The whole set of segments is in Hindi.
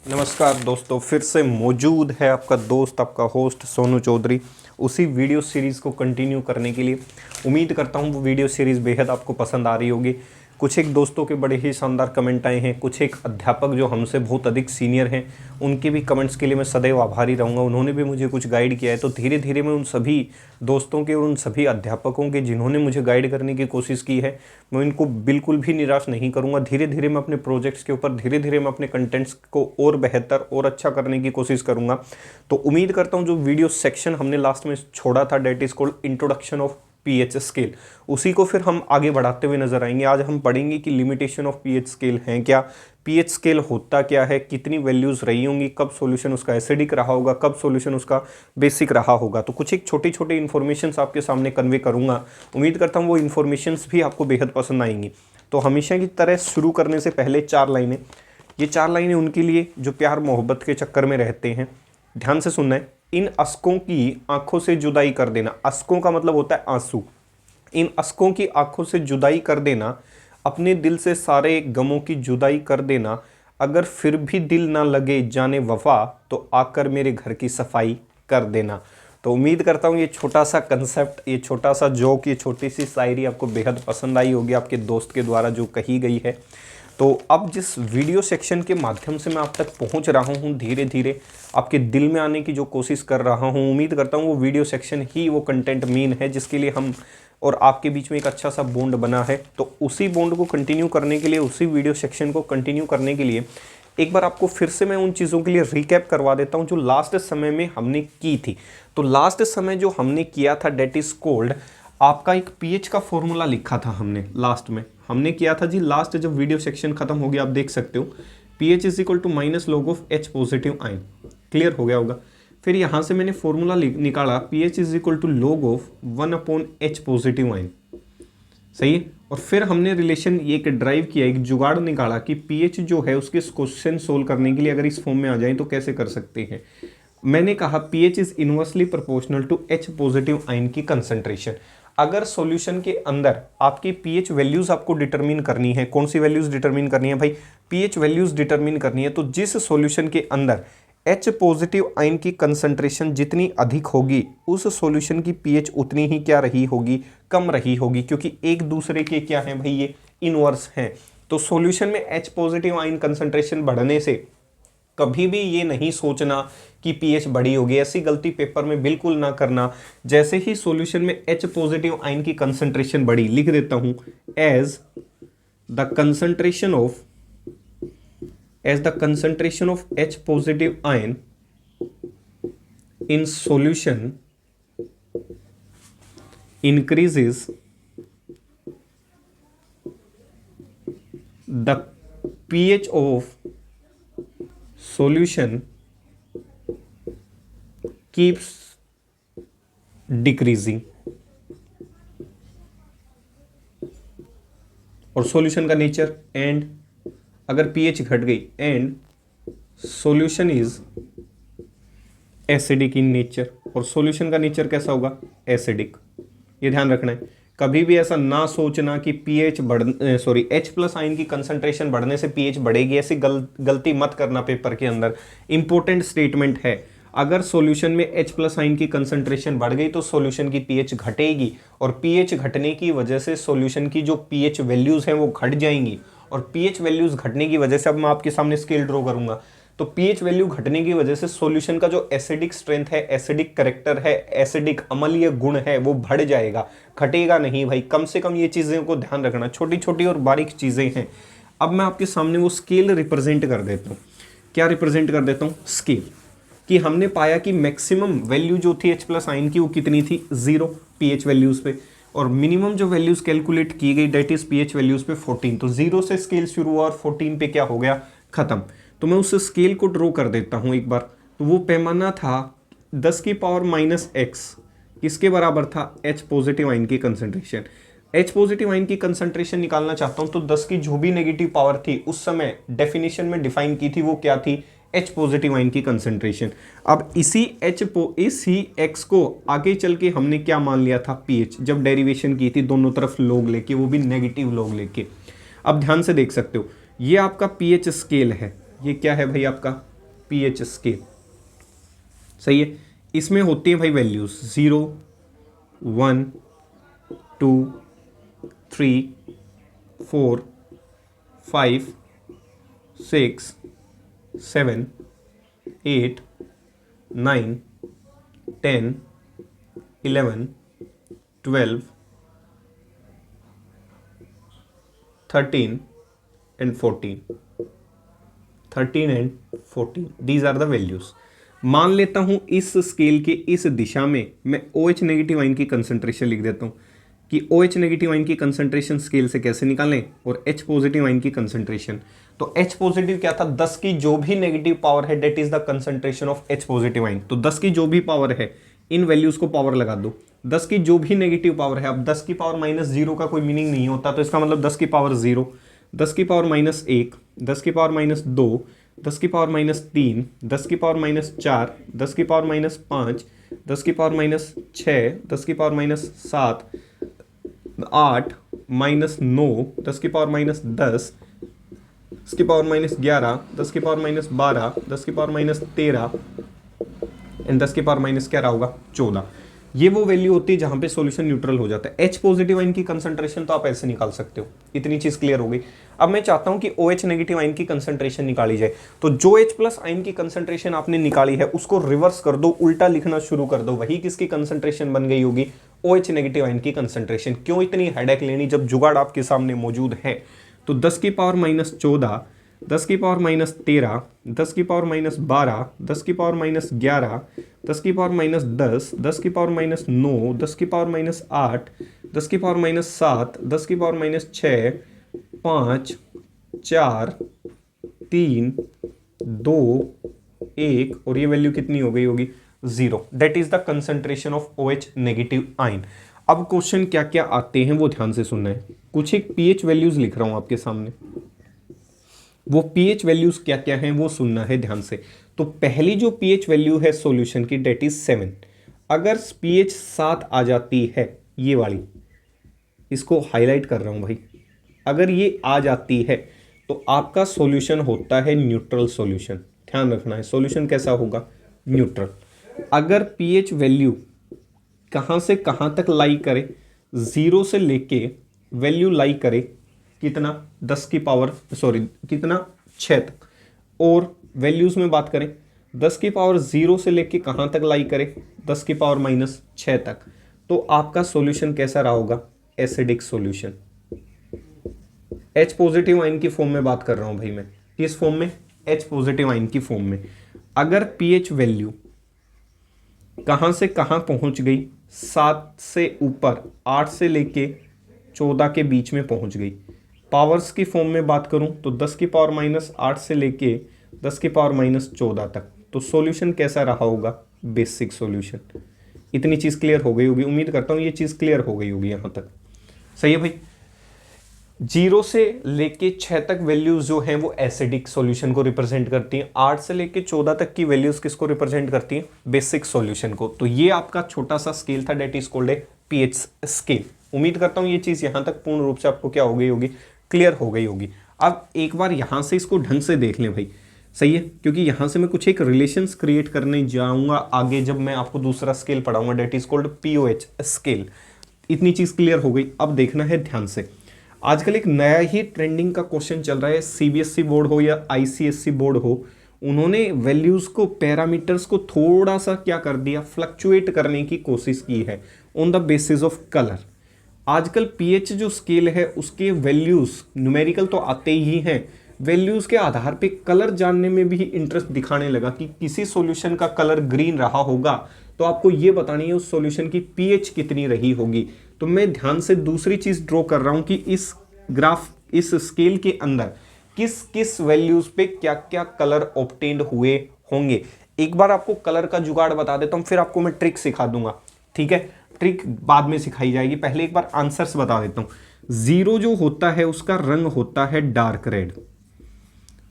नमस्कार दोस्तों, फिर से मौजूद है आपका दोस्त, आपका होस्ट सोनू चौधरी, उसी वीडियो सीरीज़ को कंटिन्यू करने के लिए। उम्मीद करता हूँ वो वीडियो सीरीज़ बेहद आपको पसंद आ रही होगी। कुछ एक दोस्तों के बड़े ही शानदार कमेंट आए हैं, कुछ एक अध्यापक जो हमसे बहुत अधिक सीनियर हैं, उनके भी कमेंट्स के लिए मैं सदैव आभारी रहूँगा। उन्होंने भी मुझे कुछ गाइड किया है, तो धीरे धीरे मैं उन सभी दोस्तों के और उन सभी अध्यापकों के जिन्होंने मुझे गाइड करने की कोशिश की है, मैं इनको बिल्कुल भी निराश नहीं करूँगा। धीरे धीरे मैं अपने प्रोजेक्ट्स के ऊपर, धीरे धीरे मैं अपने कंटेंट्स को और बेहतर और अच्छा करने की कोशिश करूँगा। तो उम्मीद करता हूँ जो वीडियो सेक्शन हमने लास्ट में छोड़ा था, that is called introduction of pH scale, उसी को फिर हम आगे बढ़ाते हुए नजर आएंगे। आज हम पढ़ेंगे कि लिमिटेशन ऑफ पीएच स्केल है क्या, पीएच स्केल होता क्या है, कितनी वैल्यूज रही होंगी, कब सॉल्यूशन उसका एसिडिक रहा होगा, कब सॉल्यूशन उसका बेसिक रहा होगा। तो कुछ एक छोटी छोटी इन्फॉर्मेशंस आपके सामने कन्वे करूंगा। उम्मीद करता हूँ वो इन्फॉर्मेशंस भी आपको बेहद पसंद आएंगी। तो हमेशा की तरह शुरू करने से पहले ये चार लाइनें उनके लिए जो प्यार मोहब्बत के चक्कर में रहते हैं। ध्यान से सुनना है। इन अश्कों की आंखों से जुदाई कर देना, अश्कों का मतलब होता है आंसू। इन अश्कों की आंखों से जुदाई कर देना, अपने दिल से सारे गमों की जुदाई कर देना। अगर फिर भी दिल ना लगे जाने वफा, तो आकर मेरे घर की सफाई कर देना। तो उम्मीद करता हूँ ये छोटा सा कंसेप्ट, ये छोटा सा जोक, ये छोटी सी शायरी आपको बेहद पसंद आई होगी, आपके दोस्त के द्वारा जो कही गई है। तो अब जिस वीडियो सेक्शन के माध्यम से मैं आप तक पहुंच रहा हूं, धीरे धीरे आपके दिल में आने की जो कोशिश कर रहा हूं, उम्मीद करता हूं वो वीडियो सेक्शन ही वो कंटेंट मीन है जिसके लिए हम और आपके बीच में एक अच्छा सा बॉन्ड बना है। तो उसी बॉन्ड को कंटिन्यू करने के लिए, उसी वीडियो सेक्शन को कंटिन्यू करने के लिए एक बार आपको फिर से मैं उन चीज़ों के लिए रिकैप करवा देता हूं जो लास्ट समय में हमने की थी। तो लास्ट समय जो हमने किया था, डेट इज कोल्ड, आपका एक पीएच का फॉर्मूला लिखा था हमने लास्ट में। हमने किया था जी, लास्ट जब वीडियो सेक्शन खत्म हो गया, आप देख सकते हो, pH is equal to minus log of H positive ion. Clear हो गया होगा। फिर यहाँ से मैंने फॉर्मूला निकाला, pH is equal to log of 1/H positive ion. सही है। और फिर हमने रिलेशन एक ड्राइव किया, एक जुगाड़ निकाला कि पीएच जो है उसके क्वेश्चन सोल्व करने के लिए अगर इस फॉर्म में आ जाए तो कैसे कर सकते हैं। मैंने कहा pH is inversely proportional to H positive ion की कंसंट्रेशन। अगर सॉल्यूशन के अंदर आपकी पीएच वैल्यूज आपको डिटरमिन करनी है, कौन सी वैल्यूज डिटरमिन करनी है भाई, पीएच वैल्यूज डिटरमिन करनी है, तो जिस सॉल्यूशन के अंदर एच पॉजिटिव आयन की कंसंट्रेशन जितनी अधिक होगी, उस सॉल्यूशन की पीएच उतनी ही क्या रही होगी, कम रही होगी, क्योंकि एक दूसरे के क्या है भाई, ये इनवर्स हैं। तो सॉल्यूशन में एच पॉजिटिव आयन कंसंट्रेशन बढ़ने से कभी भी ये नहीं सोचना कि पीएच बड़ी होगी, ऐसी गलती पेपर में बिल्कुल ना करना। जैसे ही सॉल्यूशन में एच पॉजिटिव आयन की कंसंट्रेशन बढ़ी, लिख देता हूं as the concentration of H positive ion in solution increases, the pH of solution keeps decreasing। और सॉल्यूशन का नेचर, एंड अगर pH घट गई, and solution is acidic in nature. और सॉल्यूशन का नेचर कैसा होगा, एसिडिक। ये ध्यान रखना है। कभी भी ऐसा ना सोचना कि पीएच एच प्लस आयन की कंसंट्रेशन बढ़ने से पीएच बढ़ेगी, ऐसी गलती मत करना पेपर के अंदर। इंपॉर्टेंट स्टेटमेंट है, अगर सॉल्यूशन में एच प्लस आयन की कंसंट्रेशन बढ़ गई तो सॉल्यूशन की पीएच घटेगी, और पीएच घटने की वजह से सॉल्यूशन की जो पीएच वैल्यूज हैं वो घट जाएंगी। और पीएच वैल्यूज घटने की वजह से, अब मैं आपके सामने स्केल ड्रॉ करूंगा, तो पीएच वैल्यू घटने की वजह से सॉल्यूशन का जो एसिडिक स्ट्रेंथ है, एसिडिक करेक्टर है, एसिडिक अम्लीय गुण है, वो बढ़ जाएगा, घटेगा नहीं भाई। कम से कम ये चीज़ें को ध्यान रखना, छोटी छोटी और बारीक चीज़ें हैं। अब मैं आपके सामने वो स्केल रिप्रेजेंट कर देता हूँ। क्या रिप्रेजेंट कर देता हूँ, स्केल। कि हमने पाया कि मैक्सिमम वैल्यू जो थी एच प्लस आयन की वो कितनी थी, 0 पीएच वैल्यूज़ पे, और मिनिमम जो वैल्यूज़ कैलकुलेट की गई डेट इज पीएच वैल्यूज़ पे 14। तो 0 से स्केल शुरू हुआ और 14 पे क्या हो गया, खत्म। तो मैं उस स्केल को ड्रॉ कर देता हूं एक बार। तो वो पैमाना था 10 की पावर माइनस एक्स, किसके बराबर था, एच पॉजिटिव आयन की कंसंट्रेशन। एच पॉजिटिव आयन की कंसंट्रेशन निकालना चाहता हूं, तो 10 की जो भी नेगेटिव पावर थी उस समय डेफिनेशन में डिफाइन की थी, वो क्या थी, एच पॉजिटिव आयन की कंसंट्रेशन। अब इसी एक्स को आगे चल के हमने क्या मान लिया था, पीएच, जब डेरिवेशन की थी दोनों तरफ लोग लेके, वो भी नेगेटिव लोग लेके। अब ध्यान से देख सकते हो, ये आपका पीएच स्केल है, ये क्या है भाई, आपका पीएच स्केल। सही है, इसमें होती है भाई values 0, 1, 2, 3, 4, 5, 6, 7, 8, 9, 10, 11, 12, 13 and 14, 13 and 14, these are the values। मान लेता हूं इस स्केल के इस दिशा में मैं OH नेगेटिव आयन की कंसंट्रेशन लिख देता हूं कि OH नेगेटिव आयन की कंसंट्रेशन स्केल से कैसे निकालें, और H पॉजिटिव आयन की कंसंट्रेशन। तो H पॉजिटिव क्या था, 10 की जो भी नेगेटिव पावर है that is the concentration of H positive ion. तो 10 की जो भी पावर है, इन वैल्यूज को पावर लगा दो। 10 की जो भी नेगेटिव पावर है, अब 10 की पावर -0 का कोई मीनिंग नहीं होता, तो इसका मतलब 10 की पावर 0, 10 की पावर -1, 10 की पावर -2, 10 की पावर -3, 10 की पावर -4, 10 की पावर -5, 10 की पावर -6, 10 की पावर -7, 8, -9, 10 की पावर -10, 10 की पावर -11, 10 की पावर -12, 10 की पावर -13 एंड 10 की पावर माइनस क्या रहा होगा 14। ये वो वैल्यू होती है जहां पे सॉल्यूशन न्यूट्रल हो जाता है। H पॉजिटिव आयन की कंसंट्रेशन तो आप ऐसे निकाल सकते हो, इतनी चीज क्लियर हो गई। अब मैं चाहता हूं कि OH नेगेटिव आयन की कंसंट्रेशन निकाली जाए। तो जो H प्लस आयन की कंसंट्रेशन आपने निकाली है उसको रिवर्स कर दो, उल्टा लिखना शुरू कर दो। वही किसकी कंसंट्रेशन बन गई होगी, OH नेगेटिव आयन की कंसंट्रेशन। क्यों इतनी हेडेक लेनी जब जुगाड़ आपके सामने मौजूद है। तो 10 की पावर -14, 10 की पावर -13, 10 की पावर -12, 10 की पावर -11, 10 की पावर -10, 10 की पावर -9, 10 की पावर -8, 10 की पावर -7, 10 की पावर -6, 5, 4, 3, 2, 1, और ये वैल्यू कितनी हो गई होगी 0। That is the concentration of OH negative ion. अब क्वेश्चन क्या क्या आते हैं वो ध्यान से सुनना है। कुछ एक पीएच वैल्यूज लिख रहा हूं आपके सामने, वो पीएच वैल्यूज क्या क्या हैं वो सुनना है ध्यान से। तो पहली जो पीएच वैल्यू है सॉल्यूशन की डेट इज 7। अगर पीएच 7 आ जाती है, ये वाली, इसको हाईलाइट कर रहा हूं भाई, अगर ये आ जाती है तो आपका सॉल्यूशन होता है न्यूट्रल सॉल्यूशन। ध्यान रखना है सॉल्यूशन कैसा होगा, न्यूट्रल। अगर पीएच वैल्यू कहां से कहां तक लाई करे, 0 से लेके वैल्यू लाई करे कितना 10 की पावर कितना 6 तक, और वैल्यूज में बात करें 10 की पावर 0 से लेके कहां तक लाई करे 10 की पावर -6 तक, तो आपका सॉल्यूशन कैसा रहा होगा, acidic solution. H positive ion की फॉर्म में बात कर रहा हूं भाई मैं, किस फॉर्म में, H पॉजिटिव आयन की फॉर्म में। अगर पीएच वैल्यू कहां से कहां पहुंच गई, 7 से ऊपर, 8 से लेके 14 के बीच में पहुंच गई। पावर्स की फॉर्म में बात करूं तो 10 की पावर -8 से लेके 10 की पावर -14 तक, तो सॉल्यूशन कैसा रहा होगा, बेसिक सॉल्यूशन। इतनी चीज क्लियर हो गई होगी, उम्मीद करता हूं ये चीज क्लियर हो गई होगी यहां तक। सही है भाई। 0 से लेके 6 तक वैल्यूज जो हैं वो एसिडिक सॉल्यूशन को रिप्रेजेंट करती हैं। 8 से लेके 14 तक की वैल्यूज किसको रिप्रेजेंट करती हैं, बेसिक सॉल्यूशन को। तो ये आपका छोटा सा स्केल था, that is called a pH scale. उम्मीद करता हूं ये चीज यहां तक पूर्ण रूप से आपको क्या हो गई होगी, क्लियर हो गई होगी। अब एक बार यहां से इसको ढंग से देख लें भाई, सही है, क्योंकि यहां से मैं कुछ एक रिलेशंस क्रिएट करने जाऊंगा आगे जब मैं आपको दूसरा स्केल पढ़ाऊंगा, that is called pOH scale. इतनी चीज क्लियर हो गई। अब देखना है ध्यान से, आजकल एक नया ही ट्रेंडिंग का क्वेश्चन चल रहा है, सीबीएसई बोर्ड हो या आईसीएसई बोर्ड हो, उन्होंने वैल्यूज को, पैरामीटर्स को थोड़ा सा क्या कर दिया, फ्लक्चुएट करने की कोशिश की है on the basis of colour. आजकल पीएच जो स्केल है उसके वैल्यूज न्यूमेरिकल तो आते ही हैं, वैल्यूज के आधार पे कलर जानने में भी इंटरेस्ट दिखाने लगा कि किसी सॉल्यूशन का कलर ग्रीन रहा होगा तो आपको ये बतानी है उस सॉल्यूशन की पीएच कितनी रही होगी। तो मैं ध्यान से दूसरी चीज ड्रॉ कर रहा हूं कि इस ग्राफ, इस स्केल के अंदर किस किस वैल्यूज पे क्या क्या कलर ऑब्टेन्ड हुए होंगे। एक बार आपको कलर का जुगाड़ बता देता हूं, फिर आपको मैं ट्रिक सिखा दूंगा, ठीक है। ट्रिक बाद में सिखाई जाएगी, पहले एक बार आंसर्स बता देता हूं। 0 जो होता है उसका रंग होता है डार्क रेड,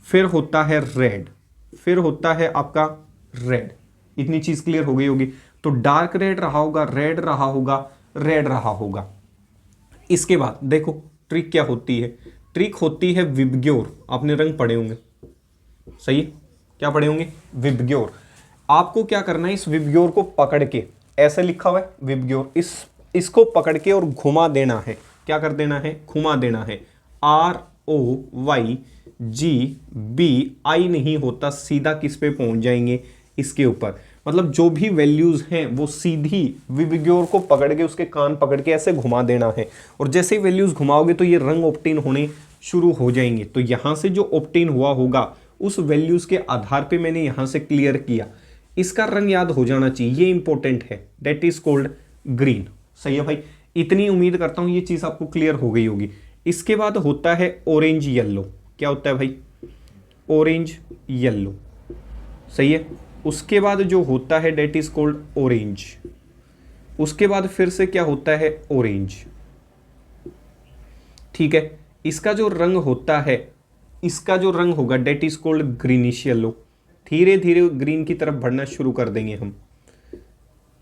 फिर होता है रेड, फिर होता है आपका रेड। इतनी चीज क्लियर हो गई होगी। तो डार्क रेड रहा होगा, रेड रहा होगा, रेड रहा होगा। इसके बाद देखो ट्रिक क्या होती है, ट्रिक होती है विबग्योर, आपने रंग पढ़े होंगे, सही है, क्या पढ़े होंगे, विबग्योर। आपको क्या करना है, इस विबग्योर को पकड़ के, ऐसे लिखा हुआ है विबग्योर, इसको पकड़ के और घुमा देना है। क्या कर देना है, घुमा देना है। ROYGBI नहीं होता, सीधा किस पे पहुंच जाएंगे, इसके ऊपर। मतलब जो भी वैल्यूज हैं वो सीधी विबग्योर को पकड़ के, उसके कान पकड़ के ऐसे घुमा देना है, और जैसे ही वैल्यूज घुमाओगे तो ये रंग ऑब्टेन होने शुरू हो जाएंगे। तो यहां से जो ऑब्टेन हुआ होगा उस वैल्यूज के आधार पे मैंने यहां से क्लियर किया, इसका रंग याद हो जाना चाहिए, ये इंपॉर्टेंट है, दैट इज कॉल्ड ग्रीन। सही है भाई, इतनी उम्मीद करता हूं ये चीज आपको क्लियर हो गई होगी। इसके बाद होता है ऑरेंज येलो। क्या होता है भाई, ऑरेंज येलो। सही है, उसके बाद जो होता है दैट इज कॉल्ड ऑरेंज। उसके बाद फिर से क्या होता है, ऑरेंज। ठीक है, इसका जो रंग होता है, इसका जो रंग होगा that is called greenish yellow. धीरे धीरे ग्रीन की तरफ बढ़ना शुरू कर देंगे हम।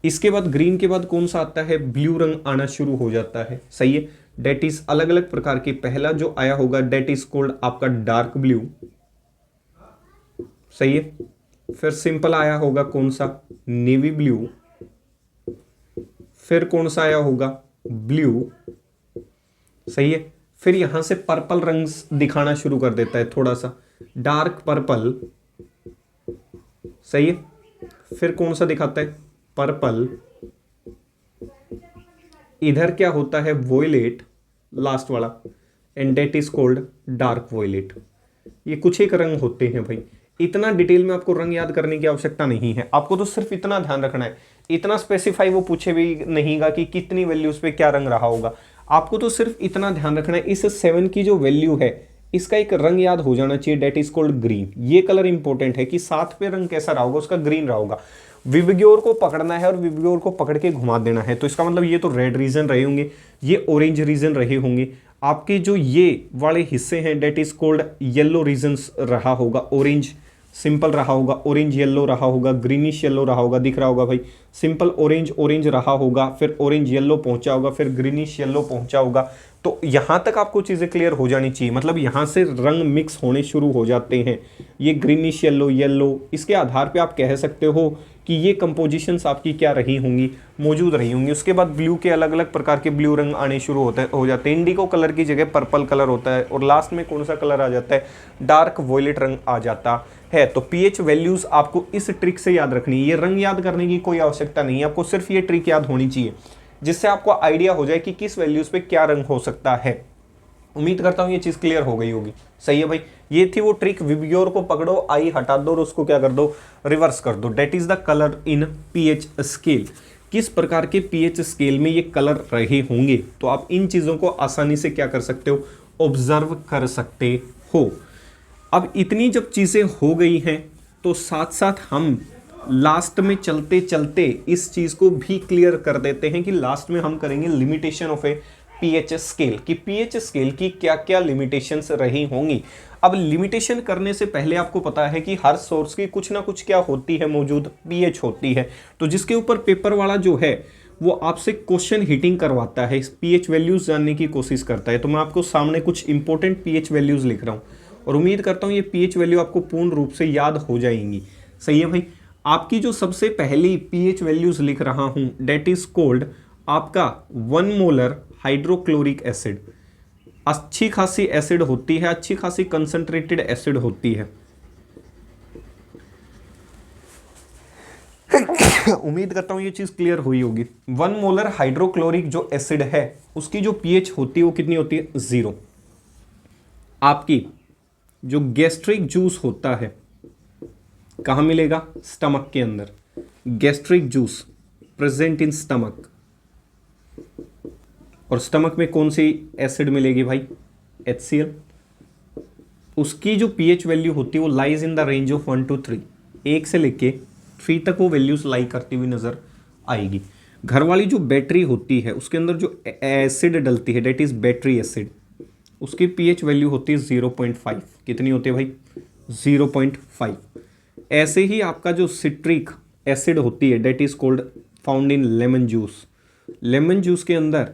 इसके बाद ग्रीन के बाद कौन सा आता है, ब्लू रंग आना शुरू हो जाता है। सही है, डेट इज अलग अलग प्रकार के, पहला जो आया होगा डेट इज कोल्ड आपका डार्क ब्लू। सही है, फिर सिंपल आया होगा कौन सा, नेवी ब्लू। फिर कौन सा आया होगा, ब्लू। सही है, फिर यहां से पर्पल रंग दिखाना शुरू कर देता है, थोड़ा सा डार्क पर्पल। सही है, फिर कौन सा दिखाता है, पर्पल। इधर क्या होता है, वोयलेट, लास्ट वाला, and that is called dark violet. ये कुछ एक रंग होते हैं भाई, इतना डिटेल में आपको रंग याद करने की आवश्यकता नहीं है। आपको तो सिर्फ इतना ध्यान रखना है, इतना स्पेसिफाई वो पूछे भी नहींगा कि कितनी वैल्यूज पे क्या रंग रहा होगा। आपको तो सिर्फ इतना ध्यान रखना है, इस 7 की जो वैल्यू है इसका एक रंग याद हो जाना चाहिए, डेट इज कॉल्ड ग्रीन। ये कलर इंपॉर्टेंट है कि 7 पे रंग कैसा रहा होगा, उसका ग्रीन रहा होगा। विबग्योर को पकड़ना है और विबग्योर को पकड़ के घुमा देना है, तो इसका मतलब ये तो रेड रीजन रहे होंगे, ये ऑरेंज रीजन रहे होंगे, आपके जो ये वाले हिस्से हैं that is called yellow regions रहा होगा, ऑरेंज सिंपल रहा होगा, ऑरेंज येलो रहा होगा, ग्रीनिश येलो रहा होगा, दिख रहा होगा भाई, सिंपल ऑरेंज ऑरेंज रहा होगा, फिर ऑरेंज येलो पहुंचा होगा, फिर ग्रीनिश येलो पहुंचा होगा। तो यहां तक आपको चीजें क्लियर हो जानी चाहिए, मतलब यहां से रंग मिक्स होने शुरू हो जाते हैं, ये ग्रीनिश येलो येलो, इसके आधार पे आप कह सकते हो कि ये कंपोजिशंस आपकी क्या रही होंगी, मौजूद रही होंगी। उसके बाद ब्लू के अलग अलग प्रकार के ब्लू रंग आने शुरू हो जाते हैं, इंडिगो कलर की जगह पर्पल कलर होता है, और लास्ट में कौन सा कलर आ जाता है, डार्क वॉयलेट रंग आ जाता है। तो पीएच वैल्यूज आपको इस ट्रिक से याद रखनी है, ये रंग याद करने की कोई आवश्यकता नहीं है, आपको सिर्फ ये ट्रिक याद होनी चाहिए, जिससे आपको आइडिया हो जाए कि किस वैल्यूज पे क्या रंग हो सकता है। उम्मीद करता हूं ये चीज क्लियर हो गई होगी। सही है भाई, ये थी वो ट्रिक, विबग्योर को पकड़ो, आई हटा दो और उसको क्या कर दो, रिवर्स कर दो, that is the colour in pH scale. किस प्रकार के पीएच स्केल में ये कलर रहे होंगे, तो आप इन चीजों को आसानी से क्या कर सकते हो, ऑब्जर्व कर सकते हो। अब इतनी जब चीजें हो गई हैं तो साथ साथ हम लास्ट में चलते चलते इस चीज को भी क्लियर कर देते हैं कि लास्ट में हम करेंगे limitation of A pH scale, कि पीएच स्केल की क्या क्या लिमिटेशंस रही होंगी। अब लिमिटेशन करने से पहले आपको पता है कि हर सोर्स की कुछ ना कुछ क्या होती है, मौजूद पीएच होती है। तो जिसके ऊपर पेपर वाला जो है वो आपसे क्वेश्चन हिटिंग करवाता है, पीएच वैल्यूज जानने की कोशिश करता है। तो मैं आपको सामने कुछ इंपॉर्टेंट पीएच वैल्यूज लिख रहा हूँ और उम्मीद करता हूँ ये पीएच वैल्यू आपको पूर्ण रूप से याद हो जाएंगी। सही है भाई, आपकी जो सबसे पहली पीएच वैल्यूज लिख रहा हूं डेट इज कोल्ड आपका 1 मोलर हाइड्रोक्लोरिक एसिड। अच्छी खासी एसिड होती है, अच्छी खासी कंसंट्रेटेड एसिड होती है। उम्मीद करता हूं ये चीज क्लियर हुई होगी। 1 मोलर हाइड्रोक्लोरिक जो एसिड है उसकी जो पीएच होती है वो कितनी होती है, 0। आपकी जो गैस्ट्रिक जूस होता है कहां मिलेगा, स्टमक के अंदर, gastric juice present in stomach. और स्टमक में कौन सी एसिड मिलेगी भाई, HCl। उसकी जो पीएच वैल्यू होती है वो lies in the range of 1 to 3, 1 से लेके 3 तक वो वैल्यूज लाई करती हुई नजर आएगी। घर वाली जो बैटरी होती है उसके अंदर जो एसिड डलती है डेट इज बैटरी एसिड, उसकी पीएच वैल्यू होती है 0.5। कितनी होती है भाई, 0.5। ऐसे ही आपका जो सिट्रिक एसिड होती है that is called found in lemon juice. Lemon juice के अंदर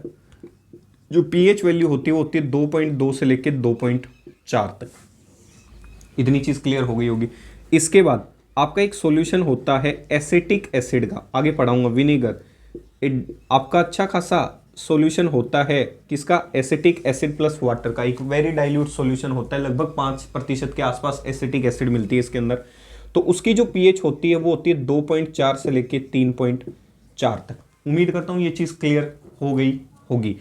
जो पीएच वैल्यू होती है वो होती है 2.2 से लेकर 2.4 तक। इतनी चीज क्लियर हो गई होगी। इसके बाद आपका एक सॉल्यूशन होता है एसिटिक एसिड का, आगे पढ़ाऊंगा, विनेगर। आपका अच्छा खासा सॉल्यूशन होता है किसका, एसिटिक एसिड प्लस वाटर का, एक वेरी डाइल्यूट सॉल्यूशन होता है, लगभग 5% के आसपास एसिटिक एसिड मिलती है इसके अंदर। तो उसकी जो पीएच होती है वो होती है 2.4 से लेके 3.4 तक। उम्मीद करता हूँ ये चीज़ क्लियर हो गई होगी।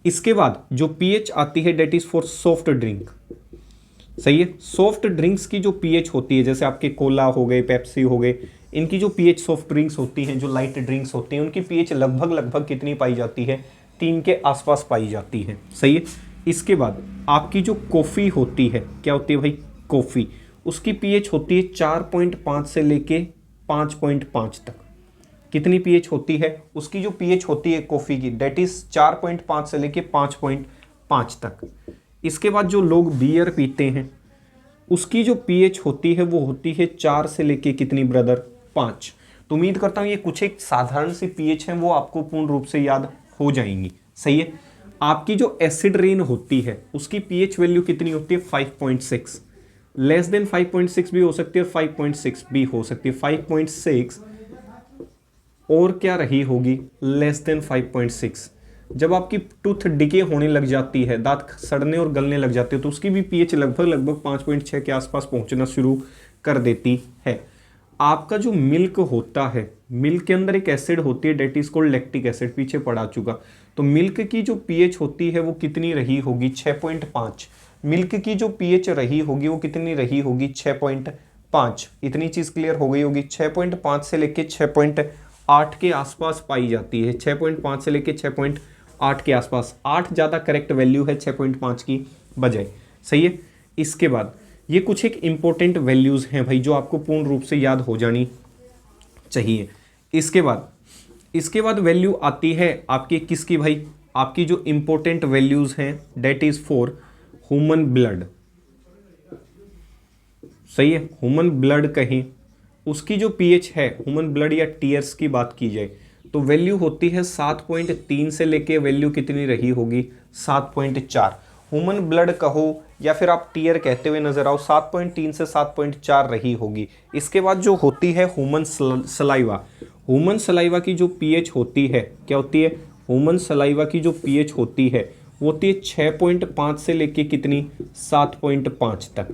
इसके बाद जो पीएच आती है that is for soft drink, सही है। सॉफ्ट ड्रिंक्स की जो पीएच होती है, जैसे आपके कोला हो गए, पेप्सी हो गए, इनकी जो पीएच सॉफ्ट ड्रिंक्स होती हैं, जो लाइट ड्रिंक्स होती हैं, उनकी पीएच लगभग कितनी पाई जाती है, 3 के आसपास पाई जाती है, सही है। इसके बाद आपकी जो कॉफ़ी होती है, क्या होती है भाई, कॉफ़ी, उसकी पीएच होती है 4.5 से लेके 5.5 तक। कितनी पीएच होती है उसकी, जो पीएच होती है कॉफ़ी की, डेट इज 4.5 से लेके 5.5 तक। इसके बाद जो लोग बियर पीते हैं उसकी जो पीएच होती है वो होती है 4 से लेके कितनी ब्रदर, 5। तो उम्मीद करता हूँ ये कुछ एक साधारण सी पीएच है वो आपको पूर्ण रूप से याद हो जाएंगी, सही है। आपकी जो एसिड रेन होती है उसकी पीएच वैल्यू कितनी होती है, 5.6। लेस देन 5.6 भी हो सकती है और 5.6 भी हो सकती है। 5.6 और क्या रही होगी, लेस देन 5.6। जब आपकी टूथ डिके होने लग जाती है, दांत सड़ने और गलने लग जाते हैं, तो उसकी भी पीएच लगभग 5.6 के आसपास पहुंचना शुरू कर देती है। आपका जो मिल्क होता है, मिल्क के अंदर एक एसिड होती है that is called lactic acid, पीछे पढ़ा चुका। तो मिल्क की जो पीएच होती है वो कितनी रही होगी, 6.5। मिल्क की जो पीएच रही होगी वो कितनी रही होगी, 6.5। इतनी चीज क्लियर हो गई होगी। 6.5 से लेके 6.8 के आसपास पाई जाती है, 6.5 से लेके 6.8 के आसपास। 8 ज़्यादा करेक्ट वैल्यू है 6.5 की बजाय, सही है। इसके बाद ये कुछ एक इंपॉर्टेंट वैल्यूज़ हैं भाई जो आपको पूर्ण रूप से याद हो जानी चाहिए। इसके बाद वैल्यू आती है आपकी किसकी भाई, आपकी जो इंपॉर्टेंट वैल्यूज़ हैं that is for human blood, सही है। ह्यूमन ब्लड कहीं उसकी जो पीएच है, ह्यूमन ब्लड या टीयर्स की बात की जाए तो वैल्यू होती है 7.3 से लेके वैल्यू कितनी रही होगी, 7.4। ह्यूमन ब्लड कहो या फिर आप टीयर कहते हुए नजर आओ, 7.3 से 7.4 रही होगी। इसके बाद जो होती है ह्यूमन सलाइवा, ह्यूमन सलाइवा की जो पीएच होती है, क्या होती है, ह्यूमन सलाइवा की जो पीएच होती है वो होती है 6.5 से लेके कितनी, 7.5 तक।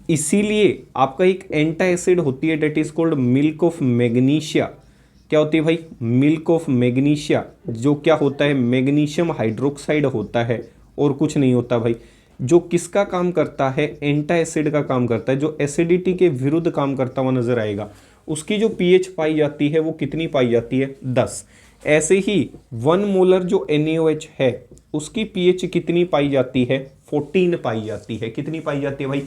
इसीलिए आपका एक एंटा एसिड होती है that is called milk of magnesia. क्या होती है भाई, मिल्क ऑफ मैग्नीशिया, जो क्या होता है, मैग्नीशियम हाइड्रोक्साइड होता है और कुछ नहीं होता भाई। जो किसका काम करता है, एंटा एसिड का काम करता है, जो एसिडिटी के विरुद्ध काम करता हुआ नजर आएगा। उसकी जो पीएच पाई जाती है वो कितनी पाई जाती है, 10। ऐसे ही 1 मोलर जो NaOH है उसकी पीएच कितनी पाई जाती है, 14 पाई जाती है। कितनी पाई जाती है भाई,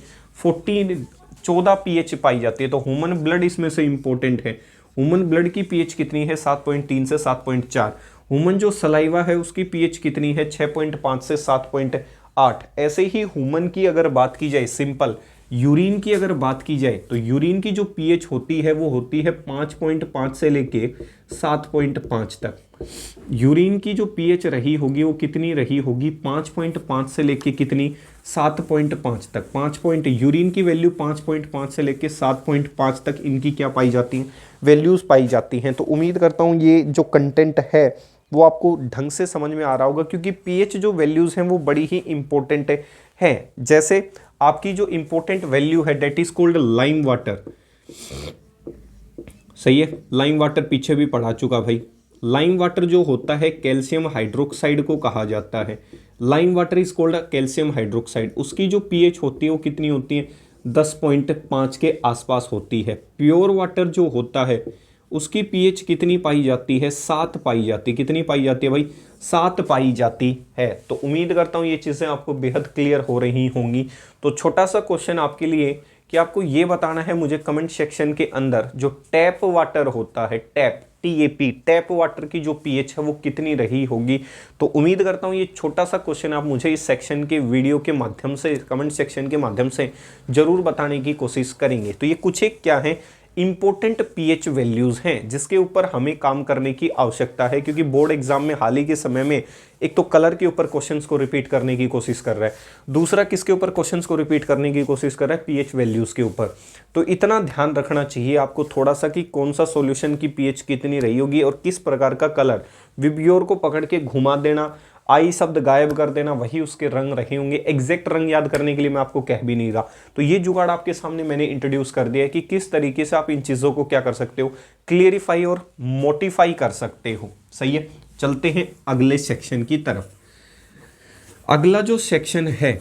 14 पीएच पाई जाती है। तो ह्यूमन ब्लड इसमें से इंपॉर्टेंट है। ह्यूमन ब्लड की पीएच कितनी है, 7.3 से 7.4। ह्यूमन जो सलाइवा है उसकी पीएच कितनी है, 6.5 से 7.8। ऐसे ही ह्यूमन की अगर बात की जाए, सिंपल यूरिन की अगर बात की जाए तो यूरिन की जो पीएच होती है वो होती है 5.5 से लेके 7.5 तक। यूरिन की जो पीएच रही होगी वो कितनी रही होगी, 5.5 से लेके कितनी, 7.5 तक। यूरिन की वैल्यू 5.5 से लेके 7.5 तक इनकी क्या पाई जाती हैं, वैल्यूज़ पाई जाती हैं। तो उम्मीद करता हूँ ये जो कंटेंट है वो आपको ढंग से समझ में आ रहा होगा, क्योंकि पीएच जो वैल्यूज़ हैं वो बड़ी ही इंपॉर्टेंट है। जैसे आपकी जो इंपॉर्टेंट वैल्यू है that is called lime water, सही है। लाइम वाटर पीछे भी पढ़ा चुका भाई। लाइम वाटर जो होता है कैल्शियम हाइड्रोक्साइड को कहा जाता है। Lime water is called calcium hydroxide. उसकी जो पीएच होती है वो कितनी होती है, 10.5 के आसपास होती है। प्योर वाटर जो होता है उसकी पीएच कितनी पाई जाती है, 7 पाई जाती है। कितनी पाई जाती है भाई, 7 पाई जाती है। तो उम्मीद करता हूँ ये चीज़ें आपको बेहद क्लियर हो रही होंगी। तो छोटा सा क्वेश्चन आपके लिए कि आपको ये बताना है मुझे कमेंट सेक्शन के अंदर, जो टैप वाटर होता है, टैप वाटर की जो पीएच है वो कितनी रही होगी। तो उम्मीद करता हूँ ये छोटा सा क्वेश्चन आप मुझे इस सेक्शन के वीडियो के माध्यम से, कमेंट सेक्शन के माध्यम से जरूर बताने की कोशिश करेंगे। तो ये कुछ एक क्या है, इंपॉर्टेंट पीएच वैल्यूज हैं जिसके ऊपर हमें काम करने की आवश्यकता है, क्योंकि बोर्ड एग्जाम में हाल ही के समय में एक तो कलर के ऊपर क्वेश्चंस को रिपीट करने की कोशिश कर रहा है, दूसरा किसके ऊपर क्वेश्चंस को रिपीट करने की कोशिश कर रहा है, पीएच वैल्यूज के ऊपर। तो इतना ध्यान रखना चाहिए आपको थोड़ा सा कि कौन सा सॉल्यूशन की पीएच कितनी रही होगी और किस प्रकार का कलर, विब्योर को पकड़ के घुमा देना, आई शब्द गायब कर देना, वही उसके रंग रहे होंगे। एग्जैक्ट रंग याद करने के लिए मैं आपको कह भी नहीं रहा। तो ये जुगाड़ आपके सामने मैंने इंट्रोड्यूस कर दिया है कि किस तरीके से आप इन चीजों को क्या कर सकते हो, क्लियरिफाई और मोटिफाई कर सकते हो। सही है, चलते हैं अगले सेक्शन की तरफ। अगला जो सेक्शन है